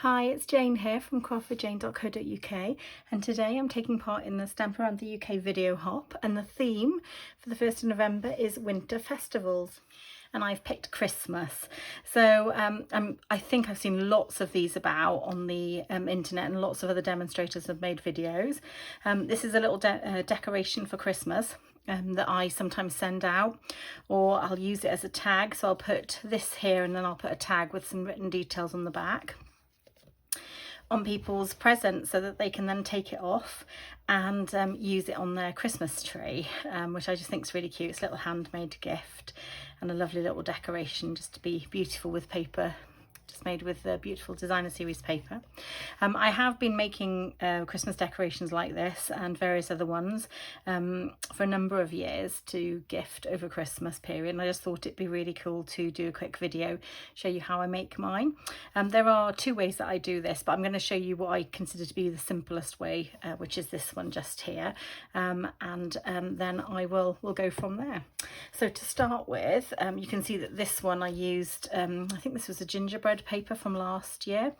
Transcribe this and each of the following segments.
Hi, it's Jane here from craftwithjayne.co.uk, and today I'm taking part in the Stamp Around the UK video hop, and the theme for the 1st of November is winter festivals, and I've picked Christmas. So I think I've seen lots of these about on the internet, and lots of other demonstrators have made videos. This is a little decoration for Christmas that I sometimes send out, or I'll use it as a tag. So I'll put this here and then I'll put a tag with some written details on the back on people's presents, so that they can then take it off and use it on their Christmas tree, which I just think is really cute. It's a little handmade gift and a lovely little decoration, just to be beautiful with paper, just made with the beautiful designer series paper. I have been making Christmas decorations like this and various other ones for a number of years to gift over Christmas period, and I just thought it'd be really cool to do a quick video, show you how I make mine. There are two ways that I do this, but I'm going to show you what I consider to be the simplest way, which is this one just here, and then we'll go from there. So to start with, you can see that this one I used, I think this was a gingerbread paper from last year,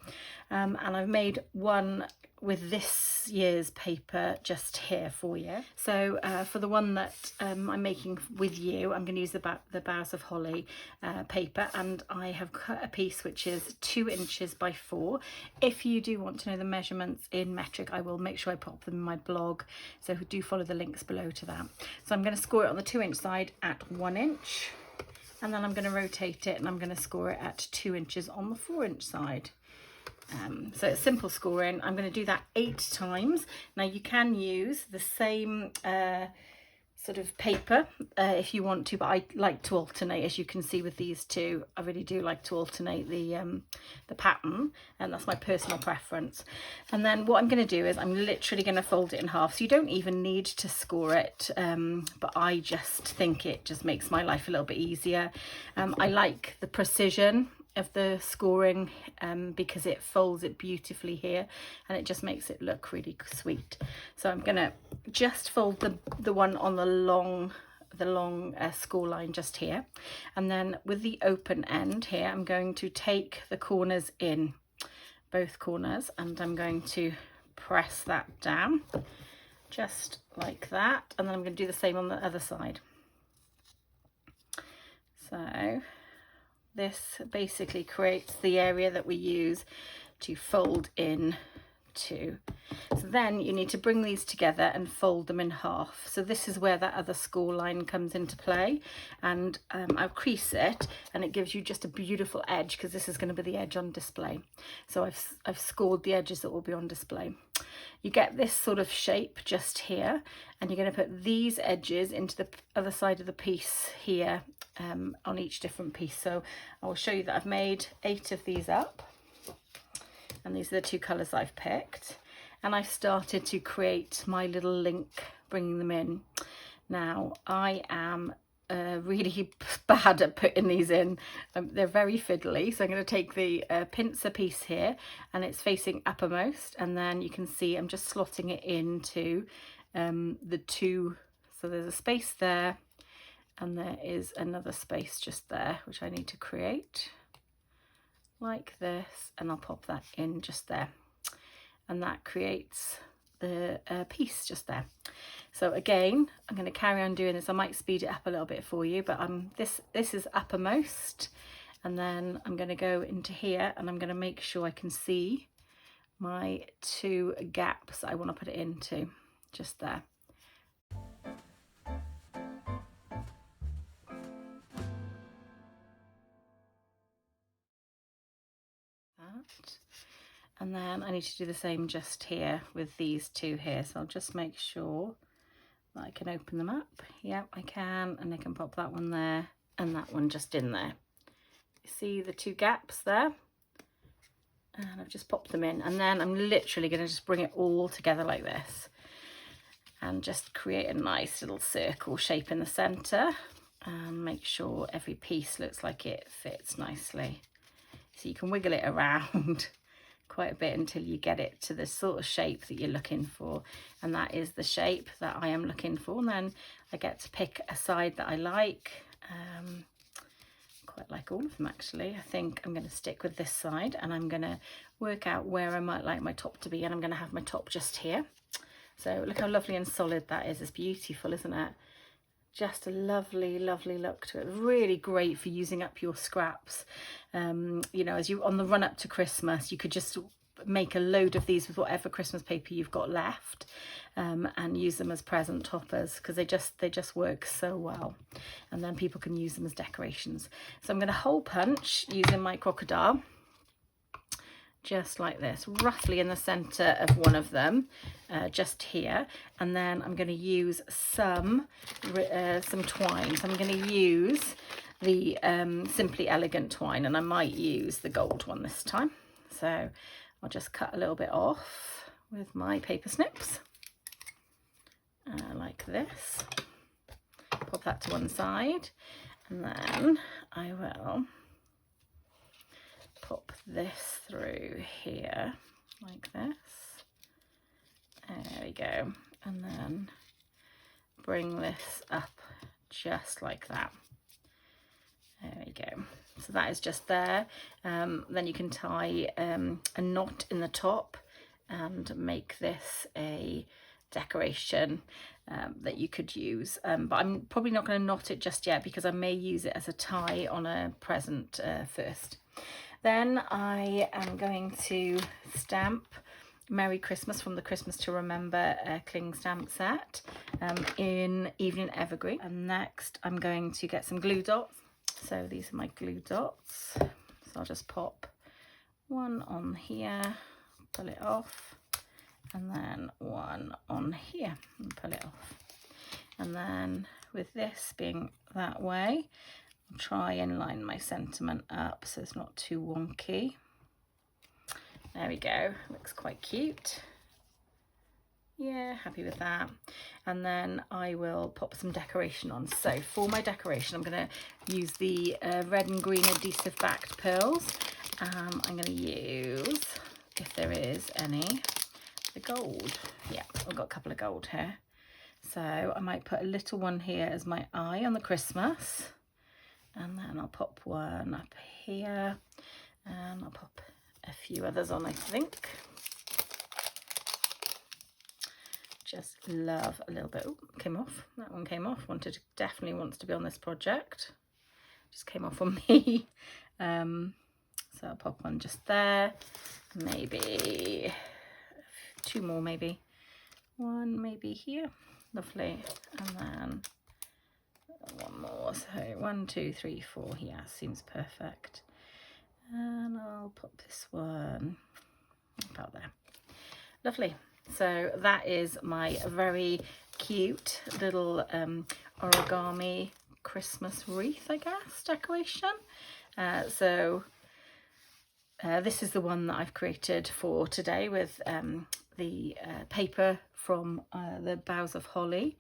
and I've made one with this year's paper just here for you. So for the one that I'm making with you, I'm going to use the Boughs of Holly paper, and I have cut a piece which is 2 inches by 4. If you do want to know the measurements in metric, I will make sure I pop them in my blog, so do follow the links below to that. So I'm going to score it on the 2-inch side at 1 inch, and then I'm going to rotate it and I'm going to score it at 2 inches on the 4-inch side. So it's simple scoring. I'm going to do that 8 times. Now you can use the same sort of paper if you want to, but I like to alternate, as you can see with these two. I really do like to alternate the pattern, and that's my personal preference. And then what I'm going to do is I'm literally going to fold it in half, so you don't even need to score it, but I just think it just makes my life a little bit easier. I like the precision of the scoring because it folds it beautifully here, and it just makes it look really sweet. So I'm gonna just fold the one on the long score line just here, and then with the open end here I'm going to take the corners in, both corners, and I'm going to press that down just like that, and then I'm going to do the same on the other side. So this basically creates the area that we use to fold in to. So then you need to bring these together and fold them in half. So this is where that other score line comes into play, and I'll crease it, and it gives you just a beautiful edge, because this is going to be the edge on display. So I've scored the edges that will be on display. You get this sort of shape just here, and you're going to put these edges into the other side of the piece here, on each different piece. So I will show you that I've made 8 of these up, and these are the 2 colours I've picked, and I've started to create my little link, bringing them in. Now I am really bad at putting these in. They're very fiddly, so I'm going to take the pincer piece here, and it's facing uppermost, and then you can see I'm just slotting it into the 2, so there's a space there and there is another space just there, which I need to create like this, and I'll pop that in just there, and that creates the piece just there. So again, I'm going to carry on doing this. I might speed it up a little bit for you, but this is uppermost, and then I'm going to go into here, and I'm going to make sure I can see my 2 gaps I want to put it into just there. And then I need to do the same just here with these 2 here, so I'll just make sure that I can open them up. Yep, I can, and I can pop that one there and that one just in there. You see the 2 gaps there, and I've just popped them in, and then I'm literally going to just bring it all together like this and just create a nice little circle shape in the centre, and make sure every piece looks like it fits nicely. So you can wiggle it around quite a bit until you get it to the sort of shape that you're looking for, and that is the shape that I am looking for. And then I get to pick a side that I like. Quite like all of them actually. I think I'm going to stick with this side, and I'm going to work out where I might like my top to be, and I'm going to have my top just here. So look how lovely and solid that is. It's beautiful, isn't it? Just a lovely, lovely look to it. Really great for using up your scraps. You know, as you on the run up to Christmas, you could just make a load of these with whatever Christmas paper you've got left, and use them as present toppers, because they just work so well. And then people can use them as decorations. So I'm going to hole punch using my crocodile, just like this, roughly in the center of one of them, just here. And then I'm going to use some twine. So I'm going to use the Simply Elegant twine, and I might use the gold one this time. So I'll just cut a little bit off with my paper snips, like this. Pop that to one side, and then I will pop this through here like this. There we go. And then bring this up just like that. There we go. So that is just there. Then you can tie a knot in the top and make this a decoration that you could use. But I'm probably not going to knot it just yet, because I may use it as a tie on a present first. Then I am going to stamp Merry Christmas from the Christmas to Remember cling stamp set in Evening Evergreen. And next I'm going to get some glue dots. So these are my glue dots. So I'll just pop one on here, pull it off, and then one on here and pull it off. And then with this being that way, I'll try and line my sentiment up so it's not too wonky. There we go, looks quite cute. Yeah, happy with that. And then I will pop some decoration on. So for my decoration, I'm going to use the red and green adhesive backed pearls. I'm going to use, if there is any, the gold. Yeah, I've got a couple of gold here. So I might put a little one here as my eye on the Christmas. And then I'll pop one up here. And I'll pop a few others on, I think. Just love a little bit. Oh, came off. That one came off. Definitely wants to be on this project. Just came off on me. So I'll pop one just there. Maybe two more, maybe. One maybe here. Lovely. And then one more. So 1, 2, 3, 4. Yeah, seems perfect. And I'll pop this one about there. Lovely. So that is my very cute little origami Christmas wreath, I guess, decoration. This is the one that I've created for today with the paper from the Boughs of Holly.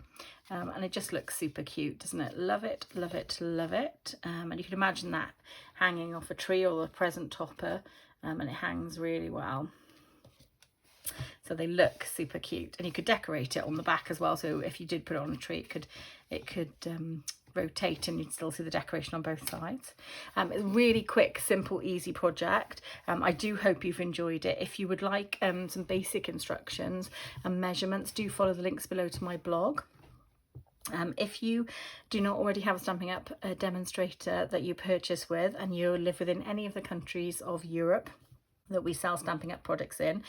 And it just looks super cute, doesn't it? Love it, love it, love it. And you can imagine that hanging off a tree or a present topper, and it hangs really well. So they look super cute, and you could decorate it on the back as well. So if you did put it on a tree, it could rotate, and you'd still see the decoration on both sides. It's a really quick, simple, easy project. I do hope you've enjoyed it. If you would like some basic instructions and measurements, do follow the links below to my blog. If you do not already have a Stampin' Up! Demonstrator that you purchase with, and you live within any of the countries of Europe that we sell Stampin' Up! Products in,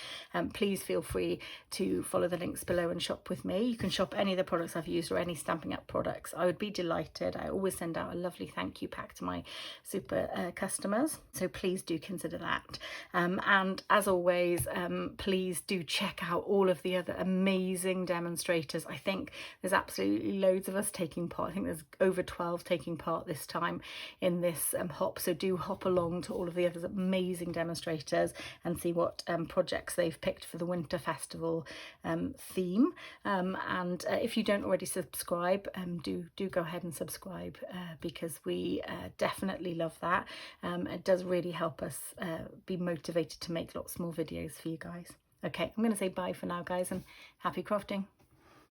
please feel free to follow the links below and shop with me. You can shop any of the products I've used or any Stampin' Up! Products. I would be delighted. I always send out a lovely thank you pack to my super customers, so please do consider that. And as always, please do check out all of the other amazing demonstrators. I think there's absolutely loads of us taking part. I think there's over 12 taking part this time in this hop, so do hop along to all of the other amazing demonstrators and see what projects they've picked for the winter festival theme. And if you don't already subscribe, do go ahead and subscribe, because we definitely love that. It does really help us be motivated to make lots more videos for you guys. Okay, I'm going to say bye for now, guys, and happy crafting.